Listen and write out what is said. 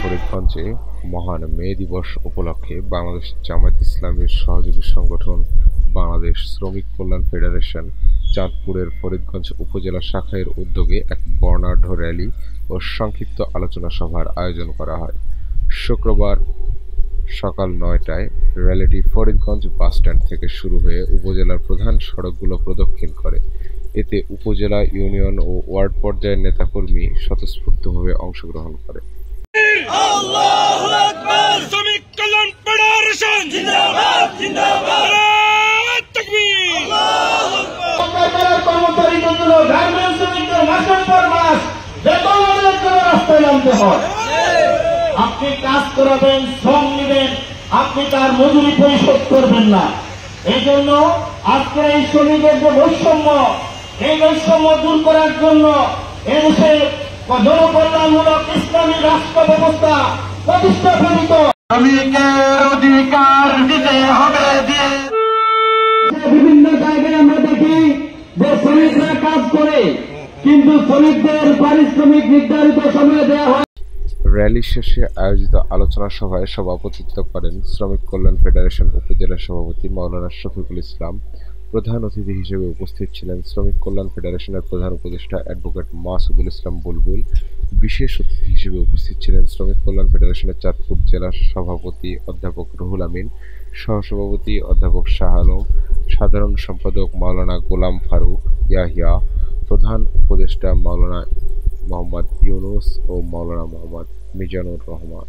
ফরিদগঞ্জে মহান মে দিবস উপলক্ষে বাংলাদেশ জামায়াত ইসলামীর সহযোগী সংগঠন বাংলাদেশ শ্রমিক কল্যাণ ফেডারেশন চাঁদপুরের ফরিদগঞ্জ উপজেলা শাখার উদ্যোগে এক বর্ণাঢ্য র্যালি ও সংক্ষিপ্ত আলোচনা সভার আয়োজন করা হয়। শুক্রবার সকাল ৯টায় র্যালিটি ফরিদগঞ্জ বাসস্ট্যান্ড থেকে শুরু হয়ে উপজেলার প্রধান সড়কগুলো প্রদক্ষিণ করে। এতে উপজেলা, ইউনিয়ন ও ওয়ার্ড পর্যায়ের নেতাকর্মী স্বতঃস্ফূর্তভাবে অংশগ্রহণ করে। আল্লাহু আকবার। শ্রমিক কল্যাণ ফেডারেশন জিন্দাবাদ জিন্দাবাদ। তাকবীর। আল্লাহু আকবার। কর্মচারীগুলো গার্মেন্টস শ্রমিকদের মাসের পর মাস বেতন আদায়ের জন্য রাস্তায় নামতে হয়। আপনি কাজ করাবেন, শ্রম নেবেন, আপনি তার মজুরি পরিশোধ করবেন না। এই জন্য আজকে এই শ্রমিকের যে বৈষম্য, এই বৈষম্য দূর করার জন্য এদেশে জনকল্যাণমূলক ইসলামী রাষ্ট্র ব্যবস্থা প্রতিষ্ঠা প্রণীত। শ্রমিকের অধিকার দিতে হবে। বিভিন্ন জায়গায় আমরা দেখি যে শ্রমিকরা কাজ করে, কিন্তু শ্রমিকদের পারিশ্রমিক নির্ধারিত সময়ে দেওয়া হয়। র্যালি শেষে আয়োজিত আলোচনা সভায় সভাপতিত্ব করেন শ্রমিক কল্যাণ ফেডারেশন উপজেলা সভাপতি মাওলানা শফিকুল ইসলাম। প্রধান অতিথি হিসেবে উপস্থিত ছিলেন শ্রমিক কল্যাণ ফেডারেশনের প্রধান উপদেষ্টা অ্যাডভোকেট মাসুদুল ইসলাম বুলবুল। বিশেষ অতিথি হিসেবে উপস্থিত ছিলেন শ্রমিক কল্যাণ ফেডারেশনের চাঁদপুর জেলা সভাপতি অধ্যাপক রুহুল আমিন, সহসভাপতি অধ্যাপক শাহ আলম, সাধারণ সম্পাদক মাওলানা গোলাম ফারুক ইয়াহিয়া, প্রধান উপদেষ্টা মাওলানা মোহাম্মদ ইউনুস ও মাওলানা মোহাম্মদ মিজানুর রহমান।